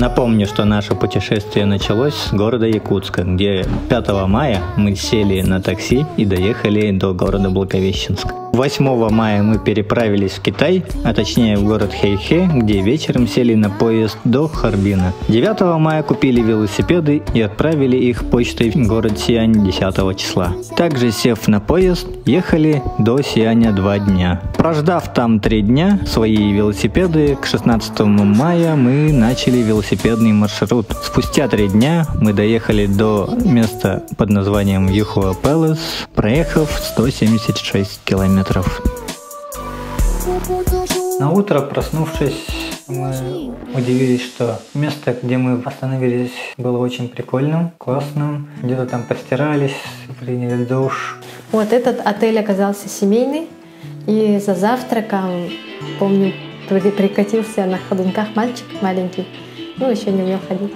Напомню, что наше путешествие началось с города Якутска, где 5 мая мы сели на такси и доехали до города Благовещенск. 8 мая мы переправились в Китай, а точнее в город Хэйхэ, где вечером сели на поезд до Харбина. 9 мая купили велосипеды и отправили их почтой в город Сиань 10 числа. Также сев на поезд, ехали до Сианя 2 дня. Прождав там 3 дня свои велосипеды, к 16 мая мы начали велосипедный маршрут. Спустя 3 дня мы доехали до места под названием Юхуа Пэлас, проехав 176 километров. На утро, проснувшись, мы удивились, что место, где мы остановились, было очень прикольным, классным. Где-то там постирались, приняли душ. Вот этот отель оказался семейный, и за завтраком, помню, прикатился на ходунках мальчик маленький, ну еще не умел ходить.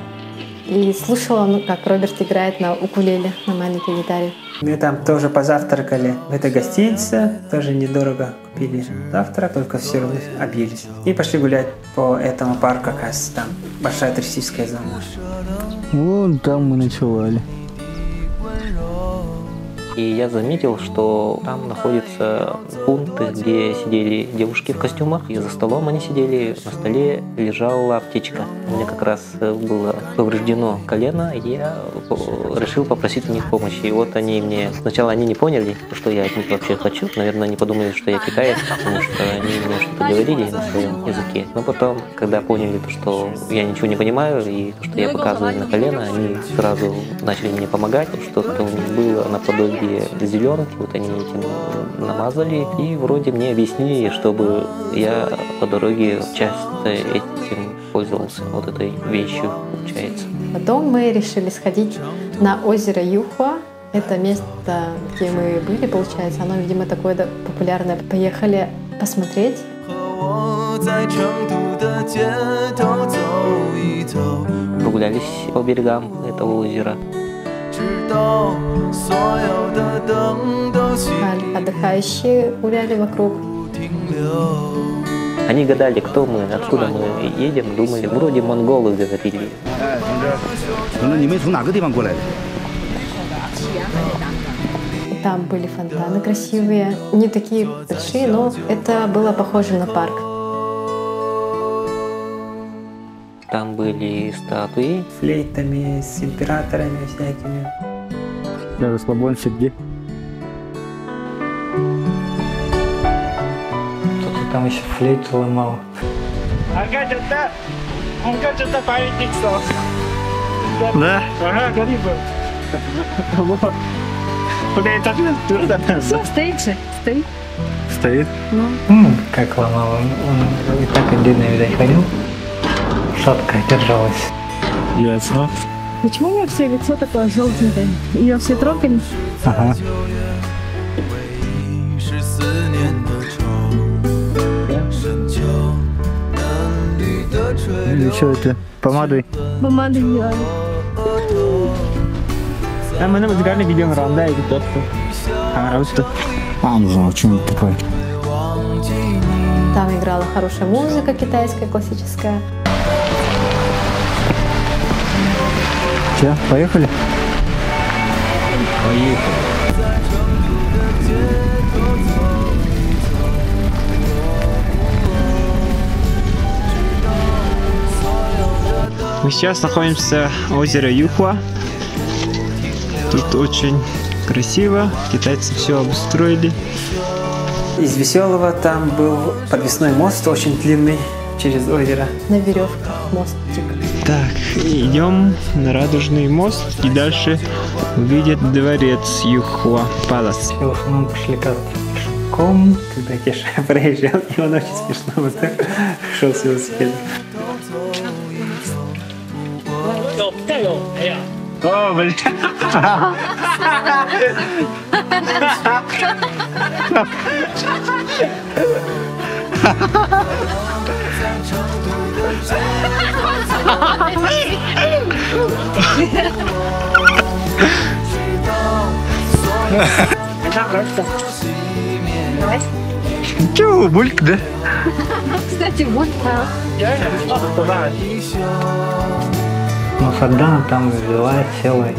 И слушала, как Роберт играет на укулеле, на маленькой гитаре. Мы там тоже позавтракали в этой гостинице, тоже недорого купили завтрак, только все равно объелись. И пошли гулять по этому парку, оказывается, там большая туристическая зона. Вон там мы ночевали. И я заметил, что там находятся пункты, где сидели девушки в костюмах, и за столом они сидели, на столе лежала аптечка. У меня как раз было повреждено колено, и я решил попросить у них помощи. И вот они мне... Сначала они не поняли, что я от них вообще хочу. Наверное, они подумали, что я китаец, потому что они мне что-то говорили на своем языке. Но потом, когда поняли, что я ничего не понимаю, и то, что я показываю на колено, они сразу начали мне помогать. Что-то у них было наподобие зеленки, вот они этим намазали и вроде мне объяснили, чтобы я по дороге часто этим пользовался, вот этой вещью, получается. Потом мы решили сходить на озеро Юхуа. Это место, где мы были, получается, оно, видимо, такое популярное. Поехали посмотреть. Прогулялись по берегам этого озера. Отдыхающие гуляли вокруг. Они гадали, кто мы, откуда мы едем, думали, вроде монголы говорили. Там были фонтаны красивые, не такие большие, но это было похоже на парк. Там были статуи. С флейтами, с императорами всякими. Да, расслабончик где? Кто-то там еще флейту ломал. Да? Ага, гарибо. Стоит же, стоит. Стоит? Ну. Как ломал, он и так отдельно, видать, ходил. Шатка держалась. Ясно. Почему у меня все лицо такое желтенькое? Ее все трогали? Ага. Или что это? Помадой? Помадой делали. А мы на музыкальный видео ранда и тот, что. Не знаю, почему это такое. Там играла хорошая музыка китайская, классическая. Все, поехали? Поехали. Мы сейчас находимся у озера Юхуа. Тут очень красиво, китайцы все обустроили. Из веселого там был подвесной мост, очень длинный, через озеро. На веревках мостик. Так, идем на Радужный мост и дальше увидят дворец Юхуа Палас. Мы пошли как-то пешком, когда Кеша проезжал, и он очень смешно вот так шел с велосипедом. О, блин. Чего, бульк, да? Кстати, вот. Сардана там взяла, села и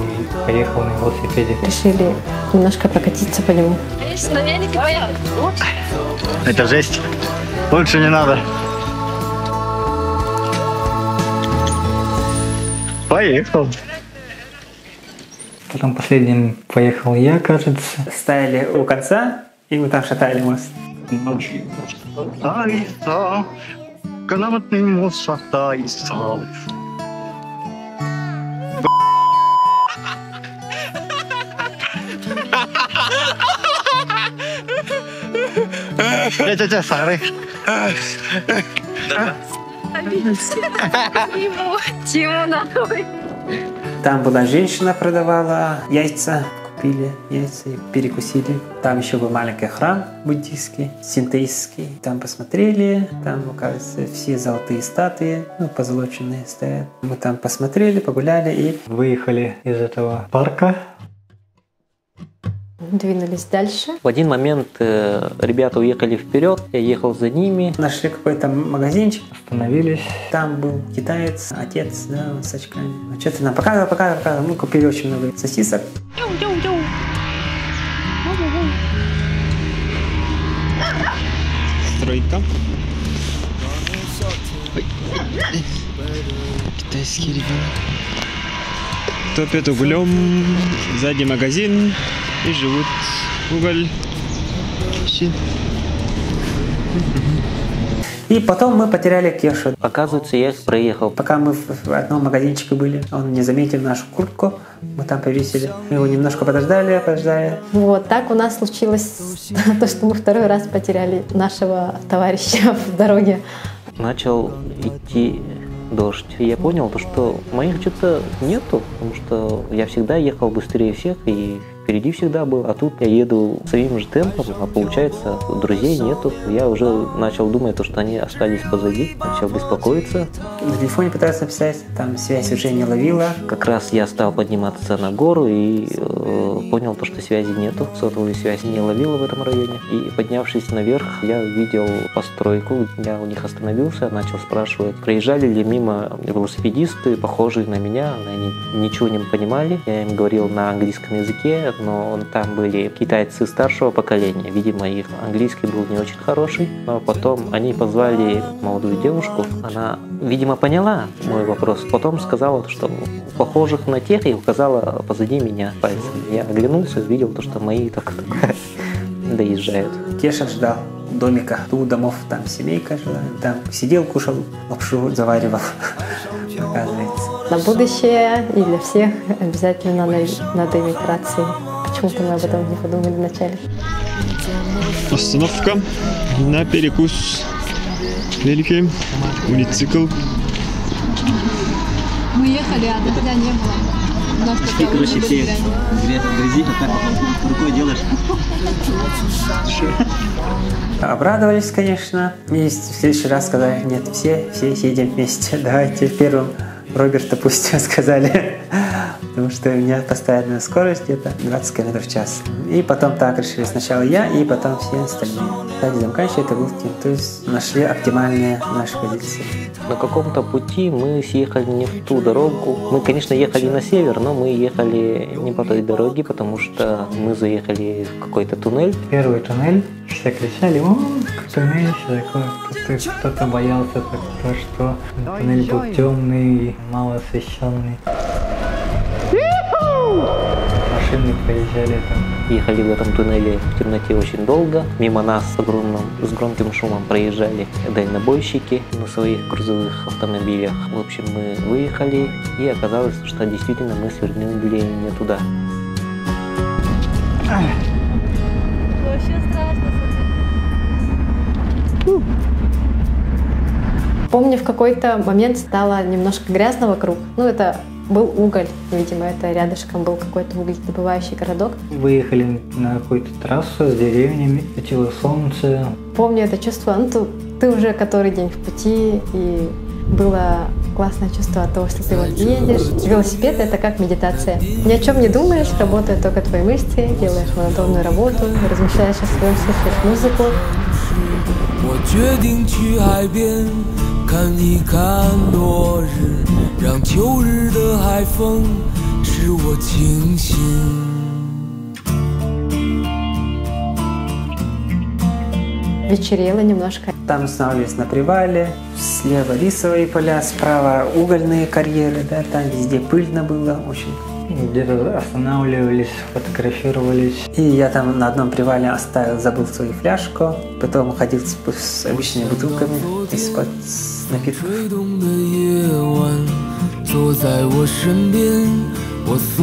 поехала на велосипеде. Решили немножко прокатиться по нему. Это жесть. Лучше не надо. Поехал. Потом последним поехал я, кажется. Стояли у конца, и мы там шатали мост. Шатается, канатный мост шатается. Тетя Сары. Тиму нахуй. Там была женщина, продавала яйца. Купили яйца и перекусили. Там еще был маленький храм буддийский, синтоистский. Там посмотрели, там, оказывается, все золотые статуи, позолоченные стоят. Мы там посмотрели, погуляли и выехали из этого парка. Двинулись дальше. В один момент ребята уехали вперед, я ехал за ними. Нашли какой-то магазинчик. Остановились. Там был китаец, отец, да, с очками. Что-то нам показывал. Мы купили очень много сосисок. Стройка. Китайские ребята. Топят углем, сзади магазин и живут. Уголь. И потом мы потеряли Кешу. Оказывается, я их проехал. Пока мы в одном магазинчике были, он не заметил нашу куртку, мы там повесили. Мы его немножко подождали. Вот так у нас случилось то, что мы второй раз потеряли нашего товарища в дороге. Начал идти дождь. И я понял, что моих что-то нету, потому что я всегда ехал быстрее всех и впереди всегда был. А тут я еду своим же темпом, а получается, друзей нету. Я уже начал думать, что они остались позади, начал беспокоиться. На телефоне пытался написать, там связь уже не ловила. Как раз я стал подниматься на гору и понял, что связи нету. Сотовую связь не ловила в этом районе. И поднявшись наверх, я увидел постройку. Я у них остановился, начал спрашивать, проезжали ли мимо велосипедисты, похожие на меня. Они ничего не понимали. Я им говорил на английском языке, но там были китайцы старшего поколения. Видимо, их английский был не очень хороший. Но потом они позвали молодую девушку. Она, видимо, поняла мой вопрос. Потом сказала, что похожих на тех, и указала позади меня пальцем. Я оглянулся и увидел, что мои только доезжают. Кеша ждал домика. У домов там семейка жила. Там сидел, кушал, лапшу заваривал. Оказывается. На будущее и для всех обязательно надо иметь рации. Почему-то мы об этом не подумали вначале. Остановка на перекус. Великий уницикл. Мы ехали, а дождя не было. Ты, короче, все грязи, а так рукой делаешь. Обрадовались, конечно. И в следующий раз сказали, нет, все едем вместе. Давайте первым Роберта пусть сказали. Потому что у меня постоянная скорость где-то 20 км в час. И потом так решили. Сначала я, и потом все остальные. Кстати, замканчивая это был Тим. То есть нашли оптимальные наши позиции. На каком-то пути мы съехали не в ту дорогу. Мы, конечно, ехали на север, но мы ехали не по той дороге, потому что мы заехали в какой-то туннель. Первый туннель. Все кричали, о, туннель, все такое. Кто-то боялся, потому что туннель был темный, мало освещенный. Машины проезжали там. Ехали в этом туннеле в темноте очень долго. Мимо нас с громким шумом проезжали дальнобойщики на своих грузовых автомобилях. В общем, мы выехали, и оказалось, что действительно мы свернули не туда. Вообще страшно. Помню, в какой-то момент стало немножко грязно вокруг. Это был уголь, видимо, это рядышком был какой-то угледобывающий городок. Выехали на какую-то трассу с деревнями, светило солнце. Помню это чувство, ты уже который день в пути, и было классное чувство от того, что ты едешь. Велосипед — это как медитация. Ни о чем не думаешь, работают только твои мысли, делаешь монотонную работу, размышляешь о своем, слушаешь музыку. 我决定去海边看一看落日，让秋日的海海风使我清醒。 Вечерело немножко. Там остановились на привале, слева рисовые поля, справа угольные карьеры, да, там везде пыльно было очень. Где-то останавливались, фотографировались. И я там на одном привале забыл свою фляжку, потом ходил с обычными бутылками из-под напитков.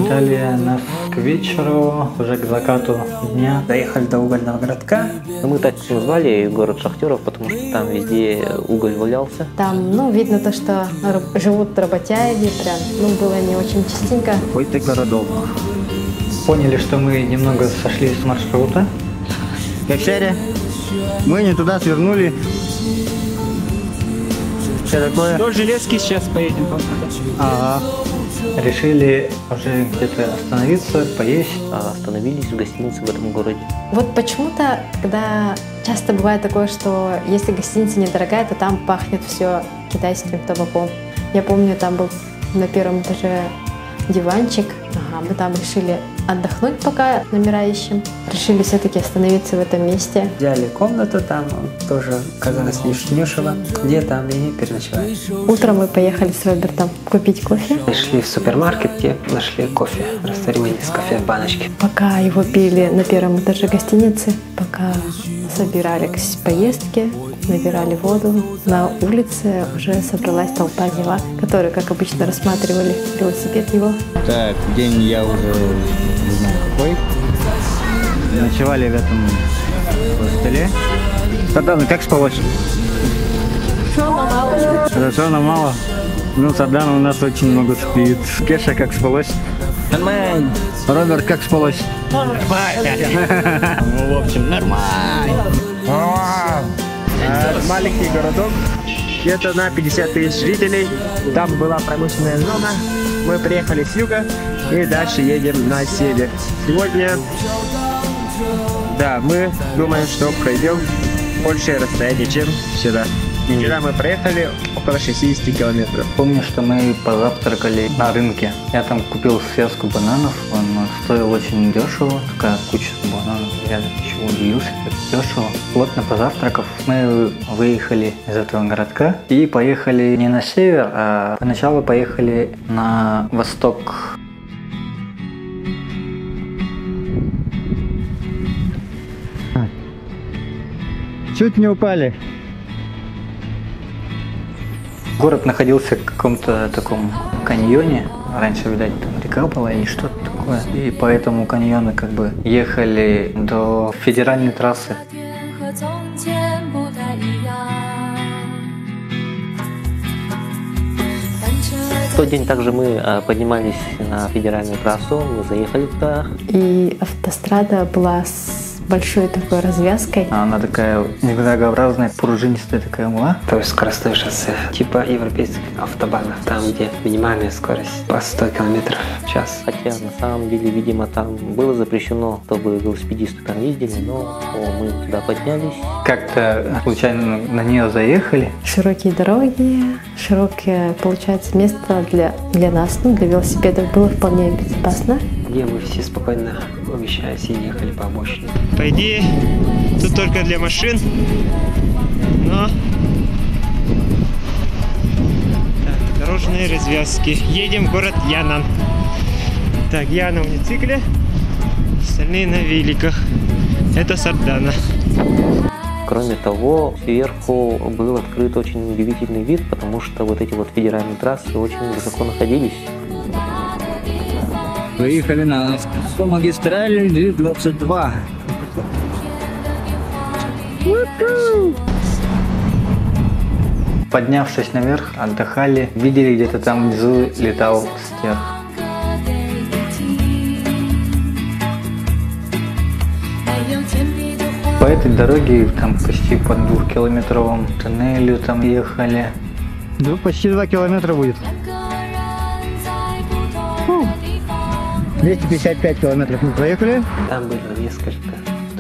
Далее нас к вечеру, уже к закату дня. Доехали до угольного городка. Мы так назвали город шахтеров, потому что там везде уголь валялся. Там, ну, видно то, что живут работяги, прям, ну, было не очень частенько. Какой-то городок. Поняли, что мы немного сошли с маршрута. Как серия? Мы не туда свернули. Что такое? До Железки сейчас поедем. Ага. Решили уже где-то остановиться, поесть. Остановились в гостинице в этом городе. Вот почему-то, когда часто бывает такое, что если гостиница недорогая, то там пахнет все китайским табаком. Я помню, там был на первом этаже диванчик. Ага, мы там решили отдохнуть, пока номера ищем. Решили все-таки остановиться в этом месте. Взяли комнату, там тоже казалось дешево, где там и переночевали. Утром мы поехали с Робертом купить кофе. Пришли в супермаркет, где нашли кофе, растворимый из кофе в баночке. Пока его пили на первом этаже гостиницы, пока собирали к поездке, набирали воду, на улице уже собралась толпа зевак, которые, как обычно, рассматривали велосипед его. Так, день я уже не знаю какой. Ночевали в этом хостеле. Сардана, как спалось? Хорошо, но мало. Ну, Сардана у нас очень много спит. Кеша, как спалось? Нормально. Роберт, как спалось? Нормально. Ну, в общем, нормально. Маленький городок, где-то на 50 тысяч жителей. Там была промышленная зона. Мы приехали с юга и дальше едем на север. Сегодня, да, мы думаем, что пройдем большее расстояние, чем вчера. Вчера мы проехали около 60 километров. Помню, что мы позавтракали на рынке. Я там купил связку бананов, он стоил очень дешево, такая куча бананов. Я еще удивился, как дешево. Плотно позавтракав, мы выехали из этого городка и поехали не на север, а поначалу поехали на восток. Чуть не упали. Город находился в каком-то таком каньоне. Раньше, видать, там река была или что-то такое. И по этому каньону как бы ехали до федеральной трассы. В тот день также мы поднимались на федеральную трассу, мы заехали туда. И автострада была с большой такой развязкой. Она такая многообразная, пружинистая такая была. То есть скоростное шоссе, типа европейских автобанов, там, где минимальная скорость по 100 км в час. Хотя на самом деле, видимо, там было запрещено, чтобы велосипедисты там ездили, но мы туда поднялись. Как-то случайно на нее заехали. Широкие дороги, широкое, получается, место для нас, ну, для велосипедов было вполне безопасно. Где мы все спокойно, умещаясь, и ехали по обочине. По идее, тут только для машин, но так, дорожные развязки. Едем в город Янан. Так, я на уницикле, остальные на великах. Это Сардана. Кроме того, сверху был открыт очень удивительный вид, потому что вот эти вот федеральные трассы очень высоко находились. Выехали на магистраль 22. Поднявшись наверх, отдыхали, видели где-то там внизу летал стерх. По этой дороге там почти по 2-километровому тоннелю там ехали. Ну, почти 2 километра будет. 255 километров мы проехали. Там было несколько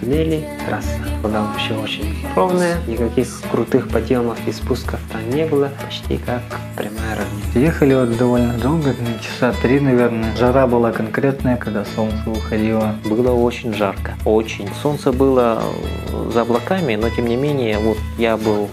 туннелей. Трасса была вообще очень ровная, никаких крутых подъемов и спусков там не было, почти как прямая равнина. Ехали вот довольно долго, часа 3, наверное. Жара была конкретная, когда солнце выходило. Было очень жарко, очень. Солнце было за облаками, но тем не менее, вот я был,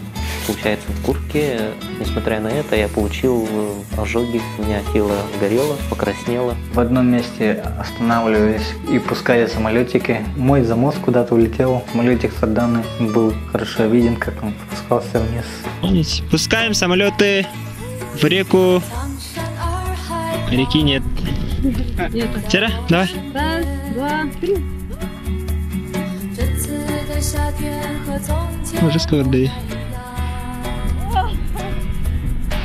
получается, в куртке. Несмотря на это, я получил ожоги, у меня тело горело, покраснело. В одном месте останавливались и пускали самолетики. Мой замост куда-то улетел. Самолетик с Орданы был хорошо виден, как он спускался вниз. Пускаем самолеты в реку. Реки нет. Вчера? Давай. Раз, два, три. Уже скоро даю.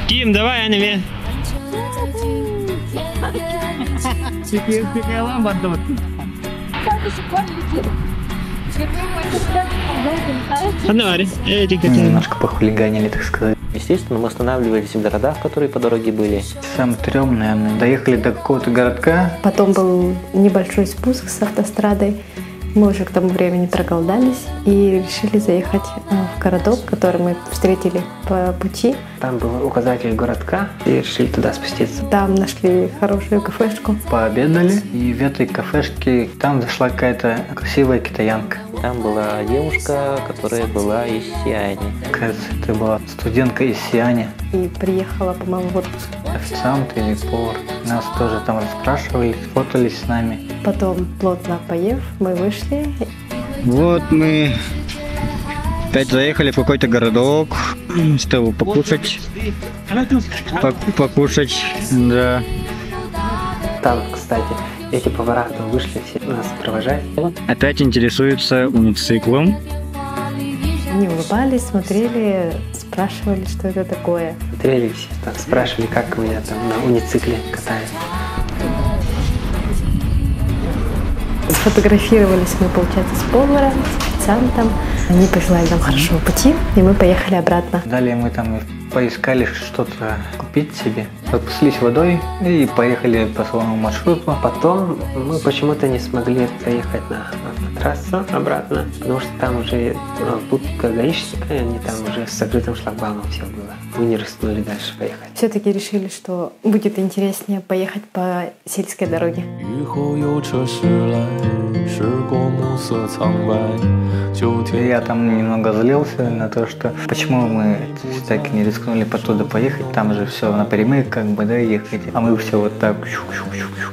Ким, давай, Аня. Немножко похулиганили, так сказать. Естественно, мы останавливались в городах, которые по дороге были. Сам трём, наверное. Доехали до какого-то городка. Потом был небольшой спуск с автострадой. Мы уже к тому времени проголодались и решили заехать в городок, который мы встретили по пути. Там был указатель городка и решили туда спуститься. Там нашли хорошую кафешку. Пообедали, и в этой кафешке там зашла какая-то красивая китаянка. Там была девушка, которая была из Сиани. Кажется, это была студентка из Сиани. И приехала, по-моему, в отпуск. Официант или повар. Нас тоже там расспрашивали, фотались с нами. Потом, плотно поев, мы вышли. Вот мы опять заехали в какой-то городок, чтобы покушать. Покушать, да. Там, кстати, эти повара вышли все нас провожать. Опять интересуются унициклом. Они улыбались, смотрели, спрашивали, что это такое. Смотрели все, там, спрашивали, как меня там на уницикле катают. Сфотографировались мы, получается, с поваром, с официантом. Они пожелали нам хорошего пути, и мы поехали обратно. Далее мы там поискали что-то купить себе. Запаслись водой и поехали по своему маршруту. Потом мы почему-то не смогли проехать на автотрассу обратно, потому что там уже будка гаишника, они там уже с закрытым шлагбаумом все было. Мы не рискнули дальше поехать. Все-таки решили, что будет интереснее поехать по сельской дороге. Я там немного злился на то, что почему мы так и не рискнули по туда поехать, там же все напрямик, как бы, да, ехать, а мы все вот так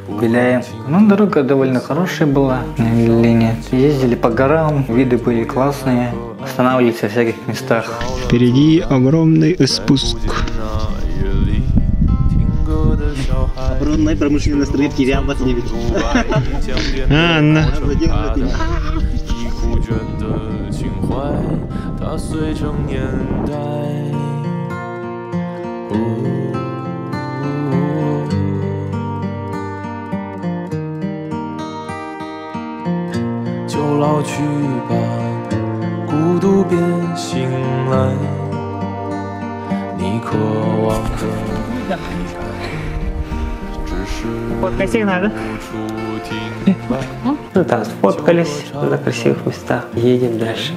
гуляем. Ну, дорога довольно хорошая была, линия. Ездили по горам, виды были классные, останавливались во всяких местах. Впереди огромный спуск. Оборонной промышленной стройки рядом вас не видел. Фоткайся надо. Ну там сфоткались на красивых местах. Едем дальше.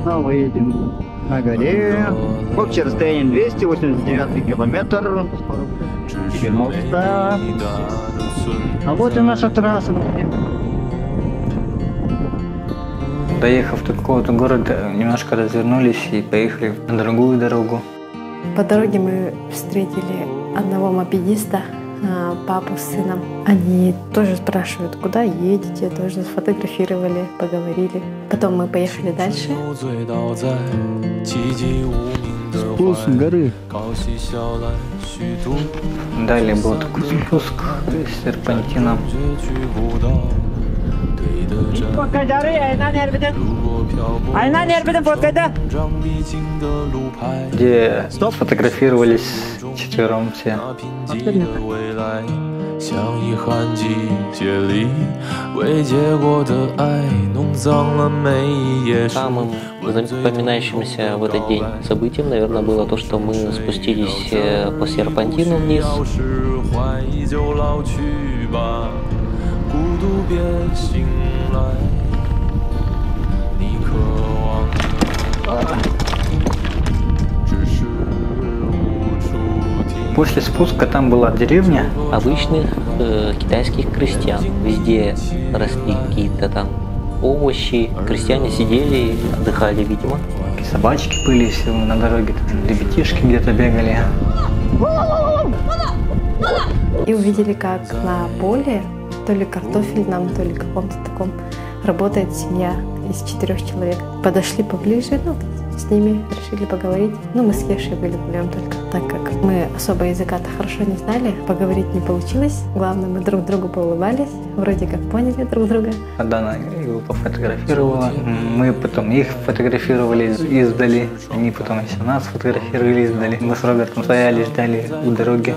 Снова едем на горе. Общее расстояние 289 километр. 90. А вот и наша трасса. Доехав до какого-то города, немножко развернулись и поехали на другую дорогу. По дороге мы встретили одного мопедиста, папу с сыном. Они тоже спрашивают, куда едете, тоже сфотографировали, поговорили. Потом мы поехали дальше. Спуск горы. Далее был такой спуск с серпантином. Где сфотографировались четвером все. Самым запоминающимся в этот день событием, наверное, было то, что мы спустились по серпантину вниз. 度别醒来，你渴望的只是无处停。 После спуска там была деревня. Обычных китайских крестьян. Везде росли какие-то там овощи. Крестьяне сидели, отдыхали, видимо. Собачки были все на дороге, там ребятишки где-то бегали. И увидели, как на поле, то ли картофельном, то ли каком-то таком, работает семья из 4 человек. Подошли поближе, с ними решили поговорить. Мы с Кешей были вдвоем только. Так как мы особо языка-то хорошо не знали, поговорить не получилось. Главное, мы друг другу поулыбались, вроде как поняли друг друга. Дана его пофотографировала, мы потом их фотографировали издали, они потом еще нас фотографировали издали. Мы с Робертом стояли, ждали у дороги.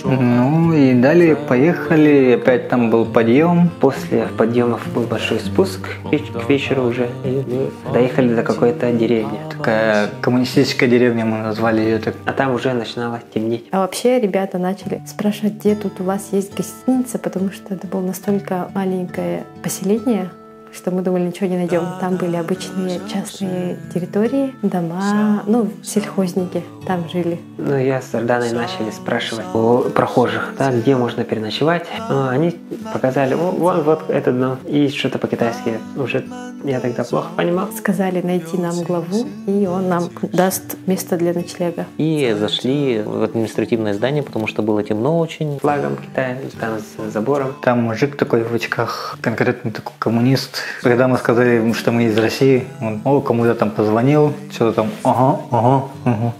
Ну и далее поехали, опять там был подъем. После подъемов был большой спуск к вечеру уже, и мы доехали до какой-то деревни. Такая коммунистическая деревня, мы назвали ее так. А там уже начинало темнеть. А вообще ребята начали спрашивать, где тут у вас есть гостиница, потому что это было настолько маленькое поселение, что мы думали, ничего не найдем. Там были обычные частные территории, дома, сельхозники там жили. Я с Арданой начали спрашивать у прохожих, где можно переночевать. Они показали, вот этот дом, и что-то по-китайски. Уже я тогда плохо понимал. Сказали найти нам главу, и он нам даст место для ночлега. И зашли в административное здание, потому что было темно очень. Флагом Китая, там с забором. Там мужик такой в очках, конкретно такой коммунист. Когда мы сказали, что мы из России, он кому-то там позвонил, что-то там, ага.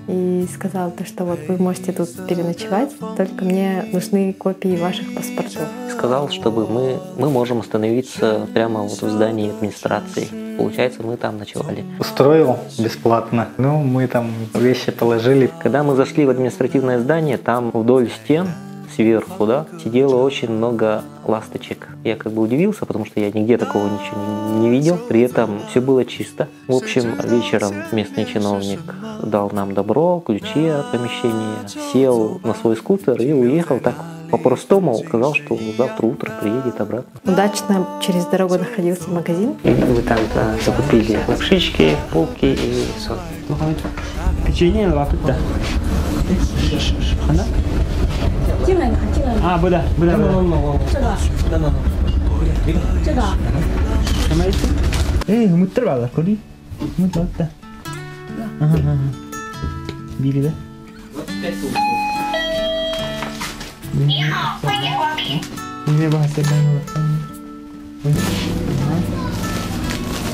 И сказал, что вот вы можете тут переночевать, только мне нужны копии ваших паспортов. Сказал, чтобы мы можем остановиться прямо вот в здании администрации. Получается, мы там ночевали. Устроил бесплатно. Мы там вещи положили. Когда мы зашли в административное здание, там вдоль стен сверху, сидело очень много ласточек. Я удивился, потому что я нигде такого ничего не видел. При этом все было чисто. В общем, вечером местный чиновник дал нам добро, ключи от помещения, сел на свой скутер и уехал так по-простому. Сказал, что завтра утром приедет обратно. Удачно через дорогу находился магазин. И мы там закупили лапшички, булки и сок. Печенье, лапы, да. Буда. Муттер коли? Муттер. Биби, да? Ini bahasa Bangla.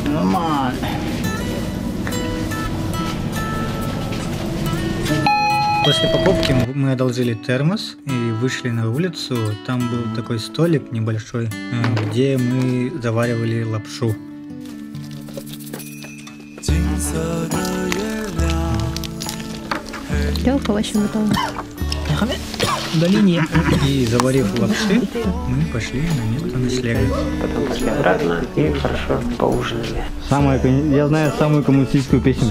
Нормально. После покупки мы одолжили термос и вышли на улицу. Там был такой столик небольшой, где мы заваривали лапшу. Телка очень готова. Долине. И заварив лапши, мы пошли на место ночлега. Потом пошли обратно и хорошо поужинали. Я знаю самую коммунистическую песню.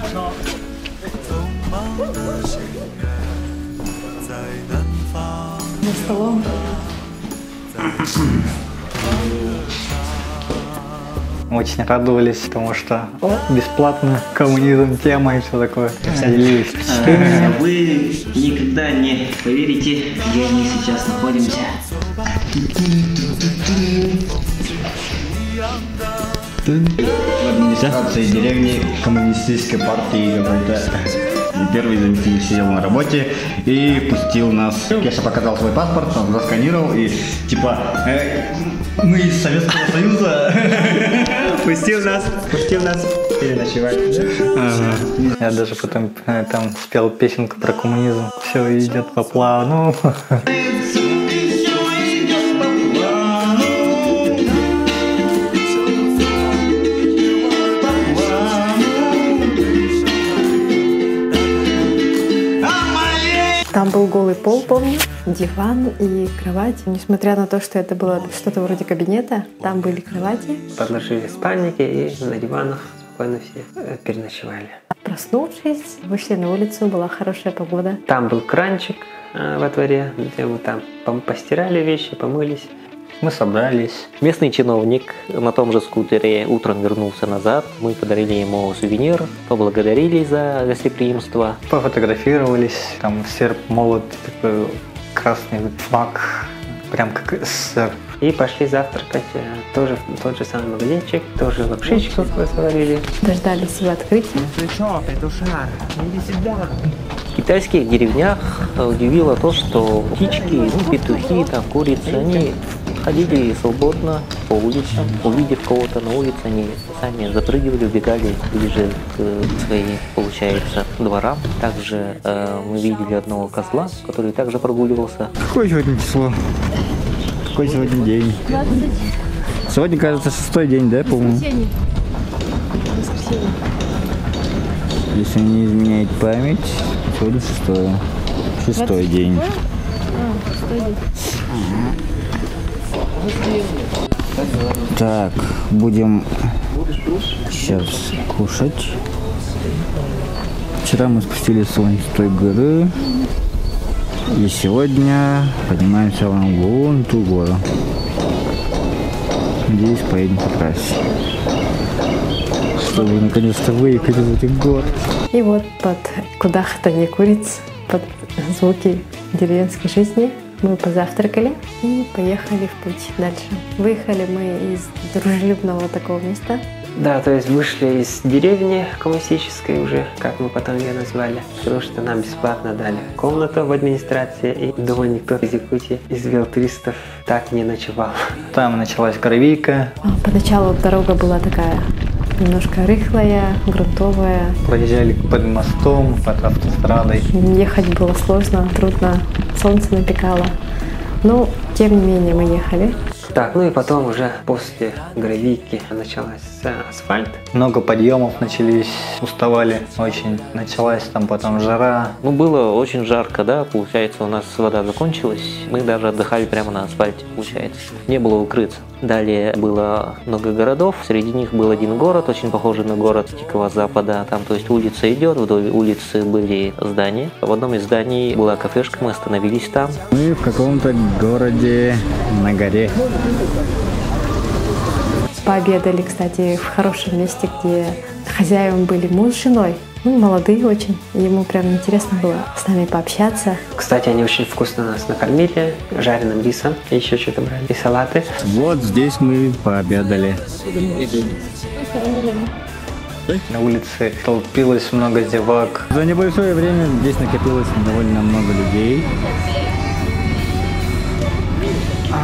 За столом. Очень радовались, потому что бесплатно, коммунизм, тема и все такое. Делились впечатлениями. Вы никогда не поверите, где мы сейчас находимся. В администрации деревни коммунистической партии какой-то. Первый заместитель сидел на работе и пустил нас. Кеша показал свой паспорт, он засканировал и мы из Советского Союза. Пустил нас переночевать. Я даже потом там спел песенку про коммунизм. Все идет по плану. Там был голый пол, помню, диван и кровать. Несмотря на то, что это было что-то вроде кабинета, там были кровати. Подложили спальники и на диванах спокойно все переночевали. Проснувшись, вышли на улицу, была хорошая погода. Там был кранчик во дворе, где мы там постирали вещи, помылись. Мы собрались. Местный чиновник на том же скутере утром вернулся назад. Мы подарили ему сувенир, поблагодарили за гостеприимство. Пофотографировались. Там серп, молот, такой красный флаг, прям как СССР. И пошли завтракать тоже в тот же самый магазинчик, тоже лапшичку сварили. Дождались его открытия. В китайских деревнях удивило то, что птички, петухи, там, курицы, они ходили свободно по улицам. Увидев кого-то на улице, они сами запрыгивали, убегали ближе к своим, получается, дворам. Также мы видели одного козла, который также прогуливался. Какое сегодня число? Какой сегодня день? 20. Сегодня, кажется, 6-й день, да, по-моему? Воскресенье. Если не изменяет память, сегодня 6-й день. Так, будем сейчас кушать. Вчера мы спустились с Ланской горы. И сегодня поднимаемся вон ту гору. Надеюсь, поедем по трассе, чтобы наконец-то выехать из этих гор. И вот под кудахтанье куриц, под звуки деревенской жизни мы позавтракали и поехали в путь дальше. Выехали мы из дружелюбного такого места. Да, то есть вышли из деревни коммунистической уже, как мы потом ее назвали, потому что нам бесплатно дали комнату в администрации, и думаю, никто из Якутии, из велтуристов так не ночевал. Там началась гравийка. Поначалу дорога была такая немножко рыхлая, грунтовая. Проезжали под мостом, под автострадой. Ехать было сложно, трудно, солнце напекало. Но, тем не менее, мы ехали. Так, ну и потом уже после гравийки началась асфальт. Много подъемов начались, уставали очень. Началась там потом жара. Ну, было очень жарко, да, получается, у нас вода закончилась. Мы даже отдыхали прямо на асфальте, получается. Не было укрыться. Далее было много городов, среди них был один город, очень похожий на город Дикого Запада. Там, то есть, улица идет, вдоль улицы были здания. В одном из зданий была кафешка, мы остановились там. Мы в каком-то городе на горе. Пообедали, кстати, в хорошем месте, где хозяевам были муж с женой. Ну, молодые очень. Ему прям интересно было с нами пообщаться. Кстати, они очень вкусно нас накормили жареным рисом, и еще что-то брали, и салаты. Вот здесь мы пообедали. На улице толпилось много зевак. За небольшое время здесь накопилось довольно много людей.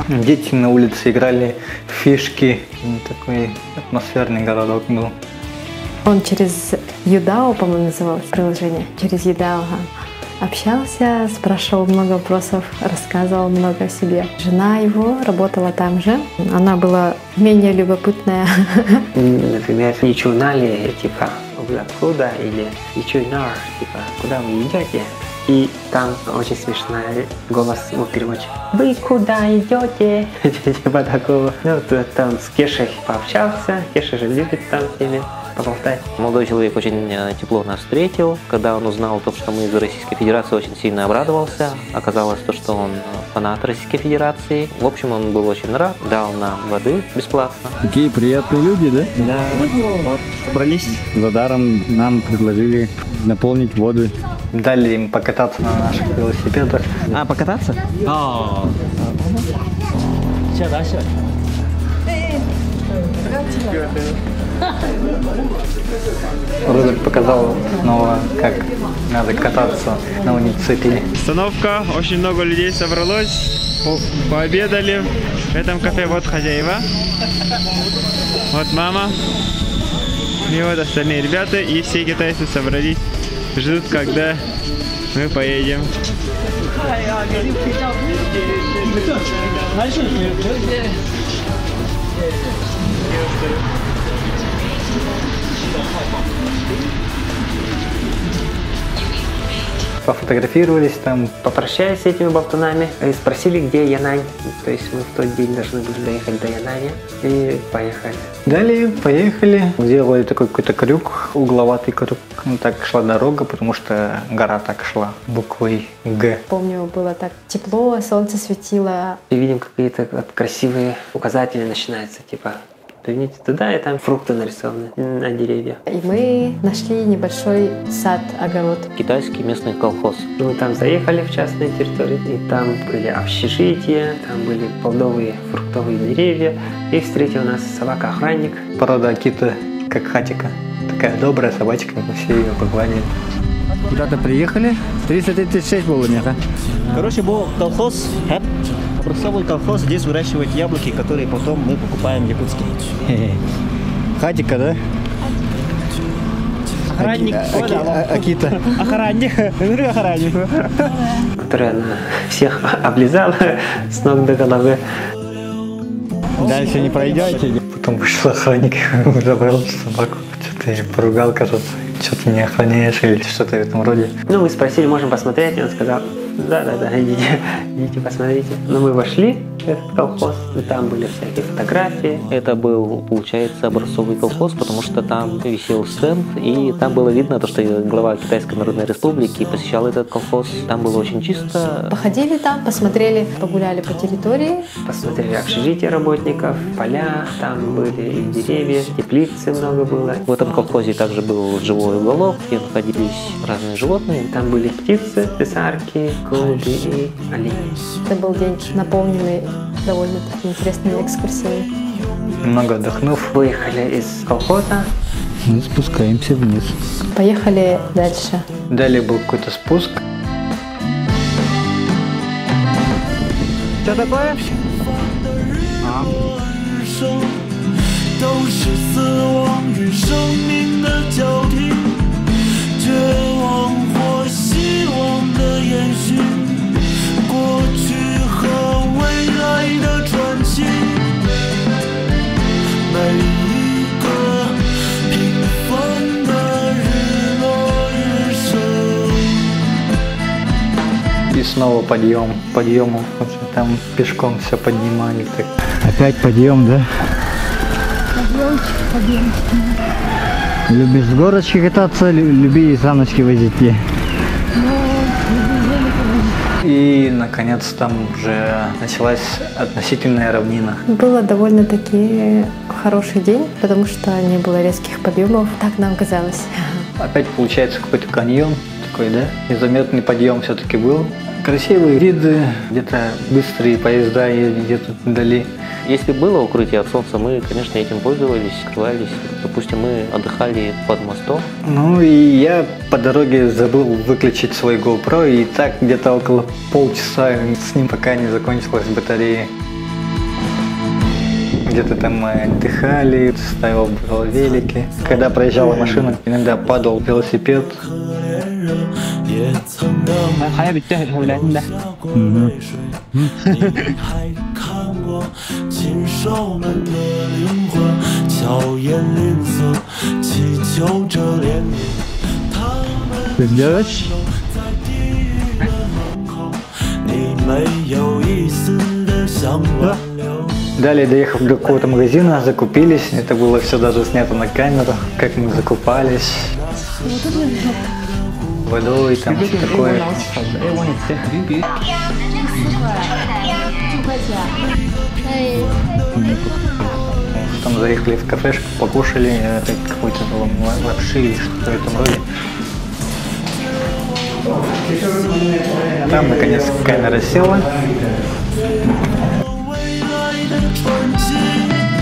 Дети на улице играли в фишки. Такой атмосферный городок был. Он через Юдао, по-моему, называлось приложение. Через Юдао общался, спрашивал много вопросов, рассказывал много о себе. Жена его работала там же. Она была менее любопытная. Например, ничунали, типа, откуда, или ничунар, типа, куда вы идете? И там очень смешной голос у переводчика. Вы куда идете? Типа такого. Ну, там с Кешей пообщался. Кеша же любит там с ними поболтать. Молодой человек очень тепло нас встретил. Когда он узнал то, что мы из Российской Федерации, очень сильно обрадовался. Оказалось то, что он фанат Российской Федерации. В общем, он был очень рад. Дал нам воды бесплатно. Такие приятные люди, да? Да. Вот, собрались. За даром нам предложили наполнить воду. Дали им покататься на наших велосипедах. А, покататься? Роберт показал снова, как надо кататься на уницикле. Остановка, очень много людей собралось, пообедали. В этом кафе вот хозяева, вот мама, и вот остальные ребята, и все китайцы собрались, ждут, когда мы поедем. пофотографировались там. Попрощались с этими болтунами и спросили, где Янань. То есть мы в тот день должны были доехать до Янаня и поехали. Далее поехали, сделали такой какой-то крюк, угловатый крюк. Ну, так шла дорога, потому что гора так шла, буквой Г. Помню, было так тепло, солнце светило. И видим, какие-то красивые указатели начинаются, типа «Двините туда», и там фрукты нарисованы на деревьях. И мы нашли небольшой сад, огород. Китайский местный колхоз. Мы там заехали в частные территории, и там были общежития, там были плодовые, фруктовые деревья. И встретил нас собака-охранник. Порода Акита, как хатика. Такая добрая собачка, мы все ее погладили. Куда-то приехали? 336 было, нет, а? Короче, был колхоз, образцовый колхоз, здесь выращивают яблоки, которые потом мы покупаем в Якутске. Хатика, да? Охранник. Акита. Охранник. Охранник. Которая она всех облизала с ног до головы. Дальше не пройдете. Потом вышел охранник, забрал собаку. Что-то я поругал, кажется. Что ты не охраняешь или что-то в этом роде. Ну, мы спросили, можем посмотреть, и он сказал, да, идите посмотрите. Но мы вошли в этот колхоз, и там были всякие фотографии. Это был, получается, образцовый колхоз, потому что там висел стенд, и там было видно, то, что глава Китайской Народной Республики посещал этот колхоз. Там было очень чисто. Походили там, посмотрели, погуляли по территории. Посмотрели общежитие работников, поля, там были и деревья, теплицы много было. В этом колхозе также был живой уголок, где находились разные животные. Там были птицы, писарки, голуби и олени. Это был день, наполненный довольно-таки интересными экскурсиями. Много отдохнув, выехали из колхоза. Мы спускаемся вниз. Поехали дальше. Далее был какой-то спуск. Что такое? И снова подъем, там пешком все поднимали. Так. Опять подъем, да? Подъемчик. Любишь с горочки кататься, люби и саночки возить. И, наконец, там уже началась относительная равнина. Было довольно-таки хороший день, потому что не было резких подъемов, так нам казалось. Опять получается какой-то каньон такой, да? Незаметный подъем все-таки был. Красивые виды, где-то быстрые поезда едут где-то вдали. Если было укрытие от солнца, мы, конечно, этим пользовались, скрывались. Допустим, мы отдыхали под мостом. Ну и я по дороге забыл выключить свой GoPro, и так где-то около полчаса с ним, пока не закончилась батарея. Где-то там мы отдыхали, ставил велики. Когда проезжала машина, иногда падал велосипед. Ты сделаешь? Далее, доехав до какого-то магазина, закупились. Это было все даже снято на камеру, как мы закупались. Водой, там все такое. Потом заехали в кафешку, покушали какой-то лапши или что-то в этом роде. Там, наконец, камера села.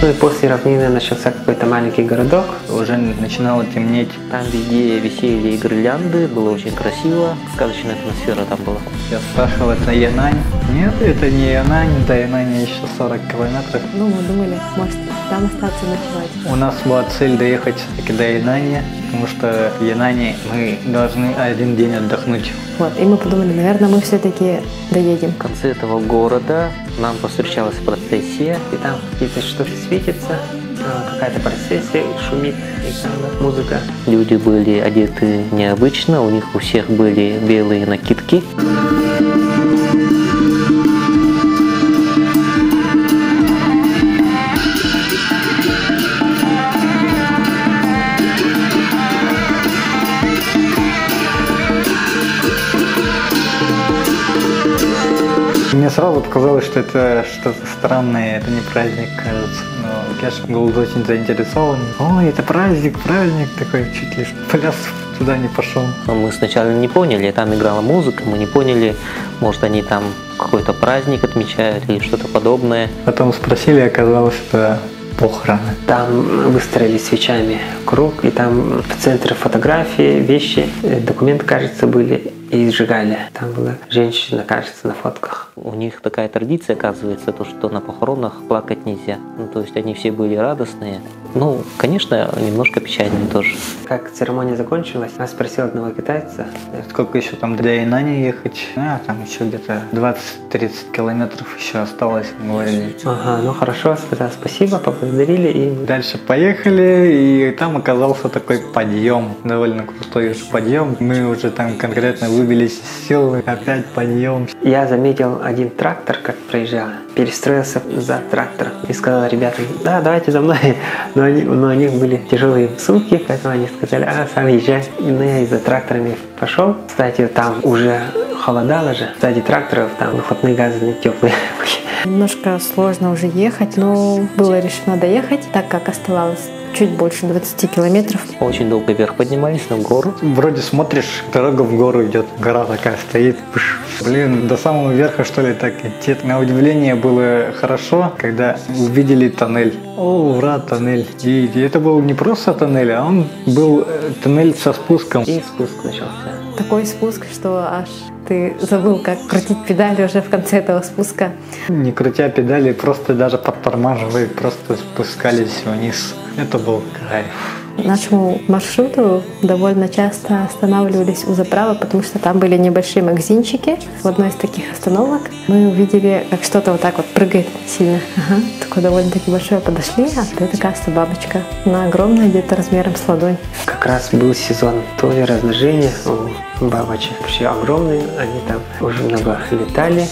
Ну и после равнины начался какой-то маленький городок. Уже начинало темнеть. Там везде висели гирлянды, было очень красиво, сказочная атмосфера там была. Я спрашивал, это Янань? Нет, это не Янань, до Янаня еще 40 километров. Ну, мы думали, может, там остаться ночевать. У нас была цель доехать все-таки до Янаня, потому что в Янане мы должны один день отдохнуть. Вот, и мы подумали, наверное, мы все-таки доедем. В конце этого города нам повстречалась процессия. И там где-то что-то светится, какая-то процессия шумит, и там музыка. Люди были одеты необычно, у них у всех были белые накидки. Мне сразу показалось, что это что-то странное, это не праздник, кажется. Но Кеша был очень заинтересован. Ой, это праздник такой, чуть ли в пляс туда не пошел. Мы сначала не поняли, там играла музыка, мы не поняли, может они там какой-то праздник отмечают или что-то подобное. Потом спросили, оказалось, что похороны. Там выстроили свечами круг, и там в центре фотографии, вещи, документы, кажется, были, и сжигали. Там была женщина, кажется, на фотках. У них такая традиция, оказывается, то, что на похоронах плакать нельзя. Ну, то есть они все были радостные. Ну, конечно, немножко печальные тоже. Как церемония закончилась, я спросил одного китайца. Сколько еще там до Янани ехать? Там еще где-то 20-30 километров еще осталось, говорили. Ага, ну хорошо, сказал спасибо, поблагодарили и... Дальше поехали, и там оказался такой подъем, довольно крутой уже подъем. Мы уже там конкретно выбились из сил, опять подъем. Я заметил один трактор, как проезжал, перестроился за трактором и сказал ребятам: да, давайте за мной. Но у них были тяжелые сумки, поэтому они сказали: сам езжай. Но я и за тракторами пошел. Кстати, там уже холодало же. Сзади тракторов там выхлопные газы теплые были. Немножко сложно уже ехать, но было решено доехать, так как оставалось чуть больше 20 километров. Очень долго вверх поднимались на гору. Вроде смотришь, дорога в гору идет, гора такая стоит. Блин, до самого верха, что ли, так идти. На удивление было хорошо, когда увидели тоннель. О, ура, тоннель. И это был не просто тоннель, а он был тоннель со спуском. И спуск начался. Такой спуск, что аж ты забыл, как крутить педали уже в конце этого спуска. Не крутя педали, просто даже подтормаживая, просто спускались вниз. Это был кайф. Нашему маршруту довольно часто останавливались у заправок, потому что там были небольшие магазинчики. В одной из таких остановок мы увидели, как что-то вот так вот прыгает сильно. Ага, такое довольно-таки большое. Подошли, а это, кажется, бабочка. Она огромная, где-то размером с ладонь. Как раз был сезон то ли размножения у бабочек. Вообще огромные, они там уже много летали.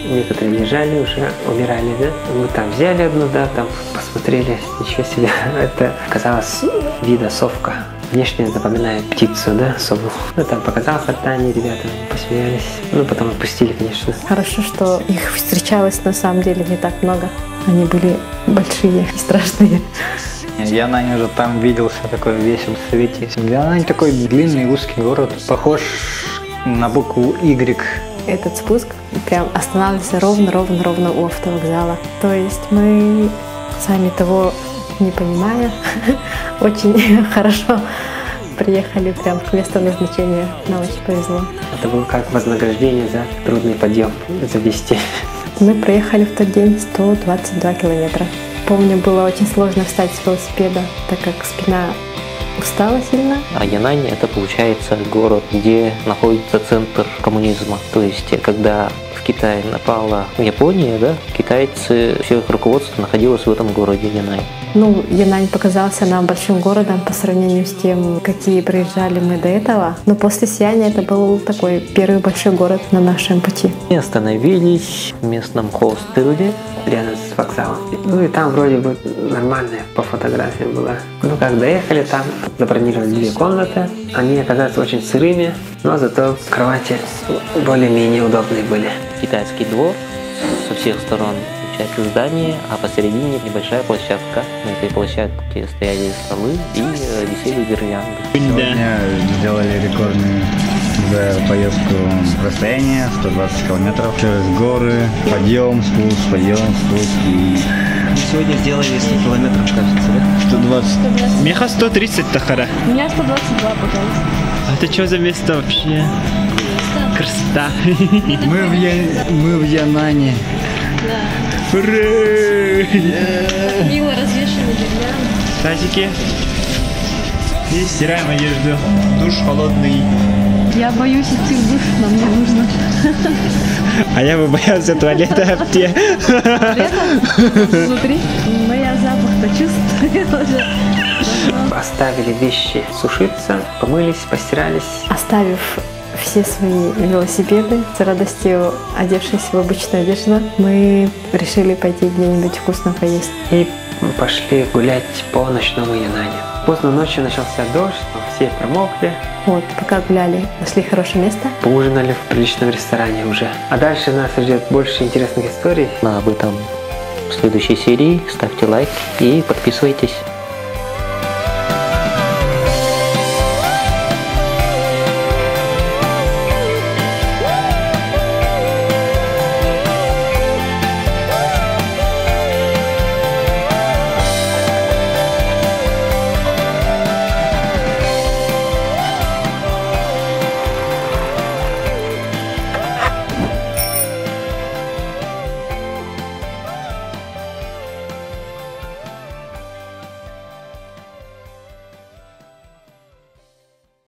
Некоторые лежали, уже умирали, да? Мы там взяли одну, да, там посмотрели, ничего себе. Это оказалось вида совка. Внешне напоминает птицу, да, сову. Ну, там показалось одна, они, ребята, посмеялись. Ну, потом отпустили, конечно. Хорошо, что их встречалось на самом деле не так много. Они были большие и страшные. Янань уже там виделся такой весь в свете. Янань такой длинный узкий город, похож на букву Y. Этот спуск прям останавливался ровно у автовокзала. То есть мы, сами того не понимая, очень хорошо приехали прям к месту назначения. Нам очень повезло. Это было как вознаграждение за трудный подъем, за 200. Мы проехали в тот день 122 километра. Помню, было очень сложно встать с велосипеда, так как спина устала сильно. А Янань — это, получается, город, где находится центр коммунизма. То есть, когда в Китае напала Япония, да, китайцы, все их руководство находилось в этом городе Янань. Ну, Янань показался нам большим городом по сравнению с тем, какие проезжали мы до этого. Но после Сияния это был такой первый большой город на нашем пути. Мы остановились в местном хостеле рядом с вокзалом. Ну и там вроде бы нормальная по фотографиям была. Ну как доехали, там забронировали 2 комнаты. Они оказались очень сырыми, но зато кровати более-менее удобные были. Китайский двор, со всех сторон часть здания, а посередине небольшая площадка. На этой площадке стояли столы и висели гирлянды. Сегодня сделали рекордную за поездку расстояние 120 километров через горы, подъем, спуск. И сегодня сделали 100 километров, кажется, да? 120. Меха 130, Тахара. У меня 122, пожалуйста. А это что за место вообще? Красота. Мы в Янане. Ура! Мило развешаны гирлянды. Тазики. И стираем одежду. Душ холодный. Я боюсь идти в душ, но мне нужно. А я бы боялся туалета в те. Внутри? Но я запах почувствовала уже. Оставили вещи сушиться, помылись, постирались. Оставив все свои велосипеды, с радостью одевшись в обычную одежду, мы решили пойти где-нибудь вкусно поесть. И пошли гулять по ночному Янане. Поздно ночью начался дождь, но все промокли. Вот, пока гуляли, нашли хорошее место. Поужинали в приличном ресторане уже. А дальше нас ждет больше интересных историй. Об этом в следующей серии. Ставьте лайк и подписывайтесь.